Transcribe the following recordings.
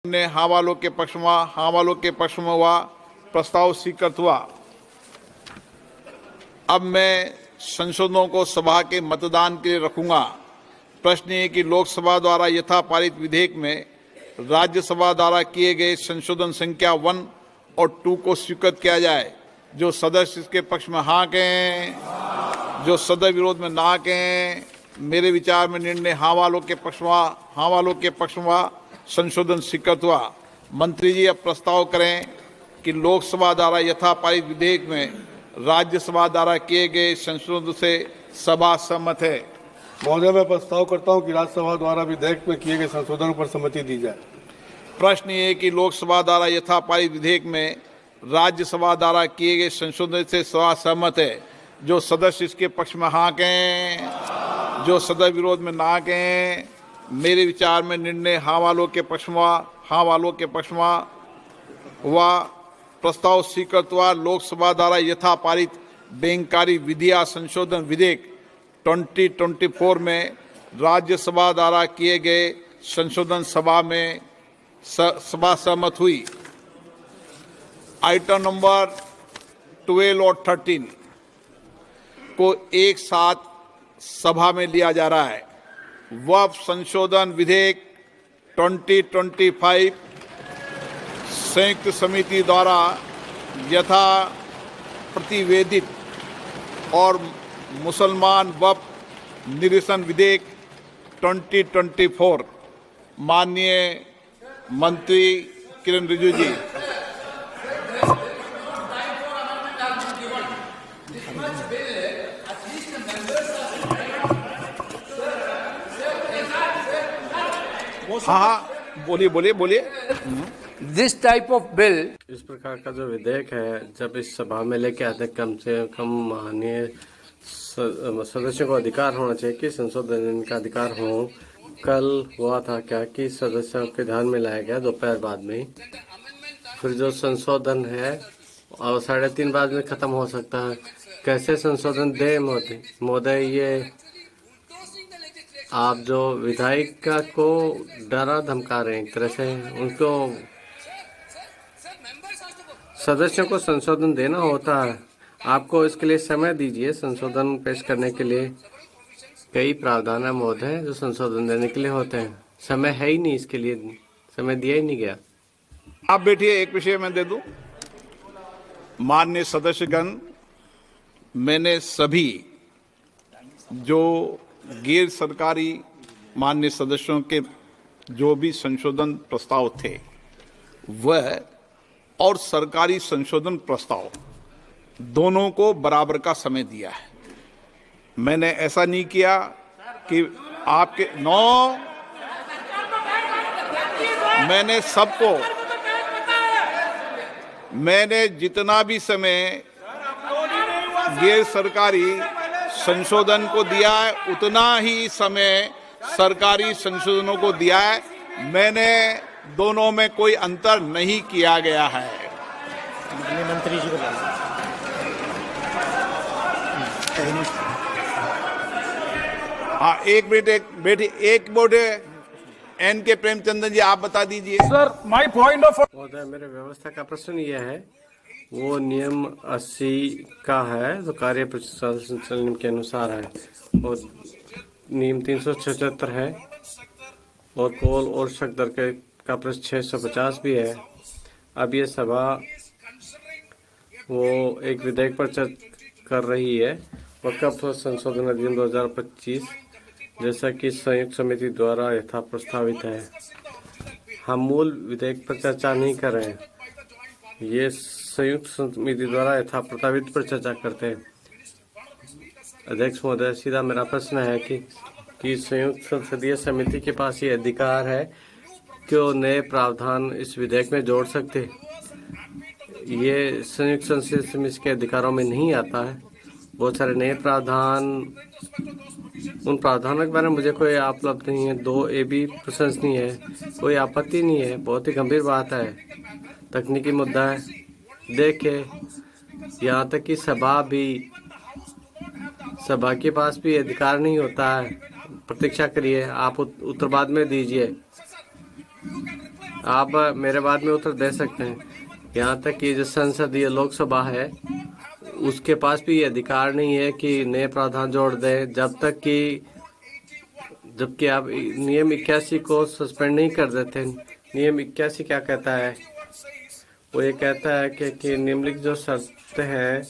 ने हवालों के पक्ष में हुआ, प्रस्ताव स्वीकृत हुआ। अब मैं संशोधनों को सभा के मतदान के लिए रखूंगा। प्रश्न ये कि लोकसभा द्वारा यथा पारित विधेयक में राज्यसभा द्वारा किए गए संशोधन संख्या 1 और 2 को स्वीकृत किया जाए। जो सदस्य इसके पक्ष में हाँ कहें, जो सदस्य विरोध में ना कहें। मेरे विचार में निर्णय हाँ वालों के पक्ष में संशोधन स्वीकृत हुआ। मंत्री जी अब प्रस्ताव करें कि लोकसभा द्वारा यथा पारित विधेयक में राज्यसभा द्वारा किए गए संशोधन से सभा सहमत है। महोदय, मैं प्रस्ताव करता हूं कि राज्यसभा द्वारा विधेयक में किए गए संशोधनों पर सहमति दी जाए। प्रश्न ये है कि लोकसभा द्वारा यथा पारित विधेयक में राज्यसभा द्वारा किए गए संशोधन से सभा सहमत है। जो सदस्य इसके पक्ष में हाँ कहें, जो सदस्य विरोध में ना कहें। मेरे विचार में निर्णय हाँ वालों के पक्ष में हुआ, प्रस्ताव स्वीकृत हुआ। लोकसभा द्वारा यथा पारित बैंककारी विधियां संशोधन विधेयक 2024 में राज्यसभा द्वारा किए गए संशोधन सभा सहमत हुई। आइटम नंबर 12 और 13 को एक साथ सभा में लिया जा रहा है। वक्फ संशोधन विधेयक 2025 संयुक्त समिति द्वारा यथा प्रतिवेदित और मुसलमान वक्फ निरसन विधेयक 2024। माननीय मंत्री किरण रिजिजू जी। हाँ, बोलिए। दिस टाइप ऑफ बिल, इस प्रकार का जो विधेयक है जब इस सभा में लेके आते हैं, कम से कम माननीय सदस्यों को अधिकार होना चाहिए कि संशोधन का अधिकार हो। कल हुआ था क्या कि सदस्यों के ध्यान में लाया गया दोपहर बाद में, फिर जो संशोधन है और 3:30 बाद में खत्म हो सकता है। कैसे संशोधन दे महोदय? ये आप जो विधायक को डरा धमका रहे हैं एक तरह से, उनको सदस्यों को संशोधन देना होता है। आपको इसके लिए समय दीजिए संशोधन पेश करने के लिए। कई प्रावधान है महोदय जो संशोधन देने के लिए होते हैं, समय है ही नहीं, इसके लिए समय दिया ही नहीं गया। आप बैठिए, एक विषय मैं दे दूं। माननीय सदस्यगण, मैंने सभी जो गैर सरकारी माननीय सदस्यों के जो भी संशोधन प्रस्ताव थे वह और सरकारी संशोधन प्रस्ताव दोनों को बराबर का समय दिया है। मैंने ऐसा नहीं किया कि आपके मैंने जितना भी समय गैर सरकारी संशोधन को दिया है उतना ही समय सरकारी संशोधनों को दिया है। मैंने दोनों में कोई अंतर नहीं किया गया है। मंत्री जी को हाँ, एक मिनट एन के प्रेमचंद्रन जी, आप बता दीजिए। सर, माय पॉइंट ऑफ महोदय, मेरे व्यवस्था का प्रश्न यह है, वो नियम 80 का है जो कार्य प्रशासन नियम के अनुसार है, और नियम 376 है, और पोल और शक दर का प्रश्न 650 भी है। अब ये सभा वो एक विधेयक पर चर्चा कर रही है, वक्फ संशोधन अधिनियम 2025, जैसा कि संयुक्त समिति द्वारा यथा प्रस्तावित है। हम मूल विधेयक पर चर्चा नहीं कर रहे हैं, ये संयुक्त समिति द्वारा यथा प्रस्तावित पर चर्चा करते हैं। अध्यक्ष महोदय, सीधा मेरा प्रश्न है कि संयुक्त संसदीय समिति के पास ये अधिकार है कि वो नए प्रावधान इस विधेयक में जोड़ सकते। ये संयुक्त संसदीय समिति के अधिकारों में नहीं आता है। बहुत सारे नए प्रावधान, उन प्रावधानों के बारे में मुझे कोई उपलब्ध नहीं है। 2A भी प्रशंसनीय है, कोई आपत्ति नहीं है, बहुत ही गंभीर बात है, तकनीकी मुद्दा है। देखिए, यहाँ तक कि सभा के पास भी अधिकार नहीं होता है। प्रतीक्षा करिए, आप उत्तर बाद में दीजिए। आप मेरे बाद में उत्तर दे सकते हैं। यहाँ तक कि जो संसदीय लोकसभा है उसके पास भी ये अधिकार नहीं है कि नए प्रावधान जोड़ दे जबकि आप नियम 81 को सस्पेंड नहीं कर देते। नियम 81 क्या कहता है? वो ये कहता है कि निम्नलिखित जो शर्तें हैं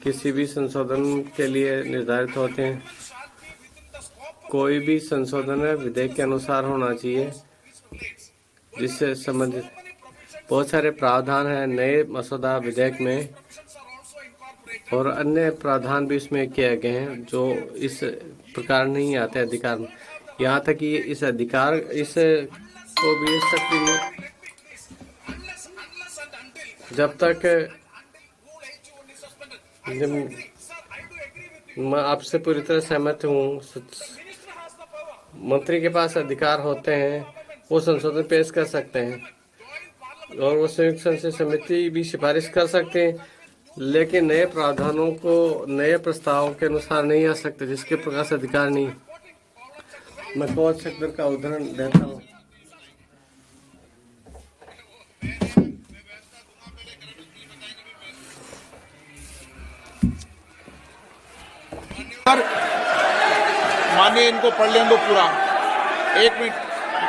किसी भी संशोधन के लिए निर्धारित होते हैं। कोई भी संशोधन विधेयक के अनुसार होना चाहिए जिससे संबंधित बहुत सारे प्रावधान हैं नए मसौदा विधेयक में, और अन्य प्रावधान भी इसमें किए गए हैं जो इस प्रकार नहीं आते अधिकार में। यहाँ तक कि इस अधिकार को भी शक्ति में जब तक मैं आपसे पूरी तरह सहमत हूँ, मंत्री के पास अधिकार होते हैं, वो संशोधन पेश कर सकते हैं और वो संयुक्त संसदीय समिति भी सिफारिश कर सकते हैं, लेकिन नए प्रावधानों को नए प्रस्तावों के अनुसार नहीं आ सकते जिसके प्रकाश अधिकार नहीं। मैं कोच शब्द का उदाहरण देता हूँ। मानिए इनको पढ़ लें दो पूरा, 1 मिनट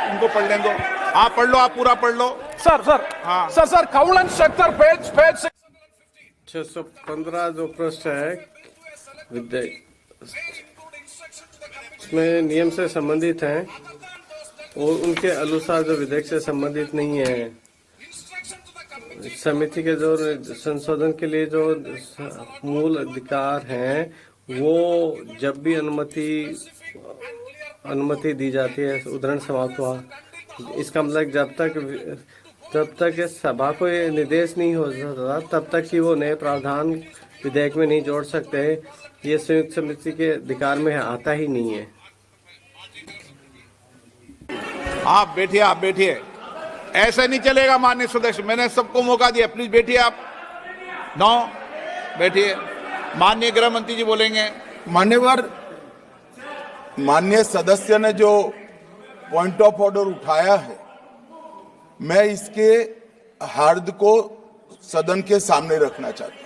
इनको पढ़ लें दो। हाँ पढ़ लो, आप पूरा पढ़ लो। सर हाँ। सर कौलन सेक्टर पेज 615 जो पृष्ठ है विधेयक इसमें नियम से संबंधित हैं और उनके अनुसार जो विधेयक से संबंधित नहीं है। समिति के जो संशोधन के लिए जो मूल अधिकार हैं वो जब भी अनुमति दी जाती है, उद्धरण समाप्त हुआ। इसका मतलब जब तक सभा को ये निर्देश नहीं हो सकता तब तक कि वो नए प्रावधान विधेयक में नहीं जोड़ सकते। ये संयुक्त समिति के अधिकार में आता ही नहीं है। आप बैठिए, ऐसे नहीं चलेगा माननीय सदस्य, मैंने सबको मौका दिया, प्लीज बैठिए आप। बैठिए। माननीय गृह मंत्री जी बोलेंगे। माननीय सदस्य ने जो पॉइंट ऑफ ऑर्डर उठाया है, मैं इसके हार्द को सदन के सामने रखना चाहता हूं।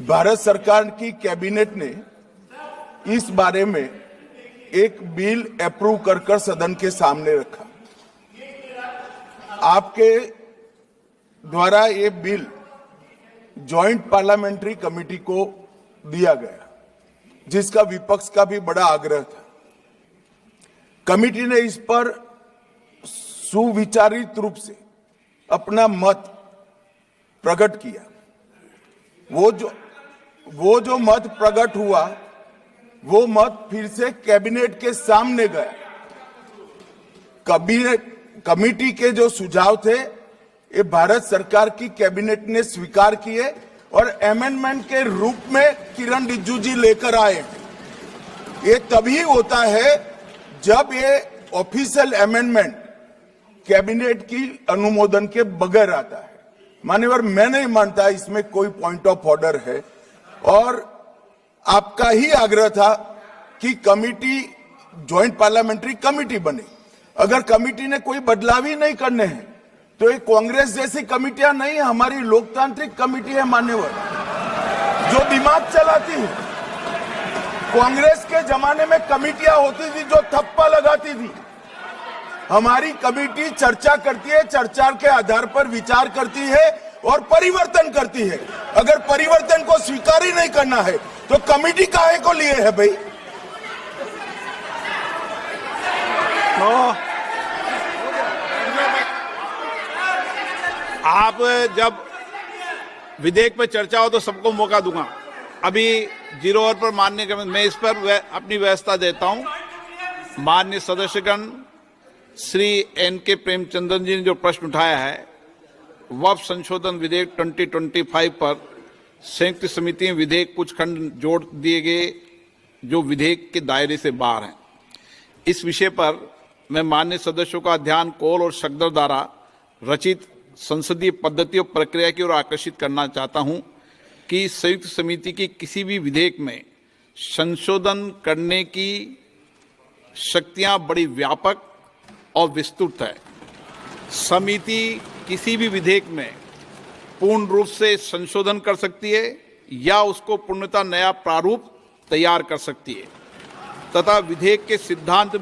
भारत सरकार की कैबिनेट ने इस बारे में एक बिल अप्रूव कर सदन के सामने रखा। आपके द्वारा ये बिल जॉइंट पार्लियामेंट्री कमेटी को दिया गया, जिसका विपक्ष का भी बड़ा आग्रह था। कमेटी ने इस पर सुविचारित रूप से अपना मत प्रकट किया। वो जो मत प्रकट हुआ वो मत फिर से कैबिनेट के सामने गया। कमेटी के जो सुझाव थे ये भारत सरकार की कैबिनेट ने स्वीकार किए और अमेंडमेंट के रूप में किरण रिजिजू जी लेकर आए। ये तभी होता है जब ये ऑफिशियल अमेंडमेंट कैबिनेट की अनुमोदन के बगैर आता है। मान्यवर, मैं नहीं मानता इसमें कोई पॉइंट ऑफ ऑर्डर है और आपका ही आग्रह था कि कमेटी ज्वाइंट पार्लियामेंट्री कमेटी बने। अगर कमेटी ने कोई बदलाव ही नहीं करने हैं तो ये कांग्रेस जैसी कमेटियां नहीं, हमारी लोकतांत्रिक कमेटी है मान्यवर, जो दिमाग चलाती है। कांग्रेस के जमाने में कमेटियां होती थी जो थप्पा लगाती थी। हमारी कमेटी चर्चा करती है, चर्चा के आधार पर विचार करती है और परिवर्तन करती है। अगर परिवर्तन को स्वीकार ही नहीं करना है तो कमेटी काहे को लिए है भाई? आप जब विधेयक पर चर्चा हो तो सबको मौका दूंगा। अभी 0 ओवर पर मानने के मैं इस पर अपनी व्यवस्था देता हूं। माननीय सदस्यगण श्री N.K. प्रेमचंद्रन जी ने जो प्रश्न उठाया है वक्फ संशोधन विधेयक 2025 पर संयुक्त समिति में विधेयक कुछ खंड जोड़ दिए गए जो विधेयक के दायरे से बाहर हैं। इस विषय पर मैं माननीय सदस्यों का ध्यान कौल और शब्द द्वारा रचित संसदीय पद्धति और प्रक्रिया की ओर आकर्षित करना चाहता हूं कि संयुक्त समिति की किसी भी विधेयक में संशोधन करने की शक्तियां बड़ी व्यापक और विस्तृत है। समिति किसी भी विधेयक में पूर्ण रूप से संशोधन कर सकती है या उसको पूर्णतः नया प्रारूप तैयार कर सकती है तथा विधेयक के सिद्धांत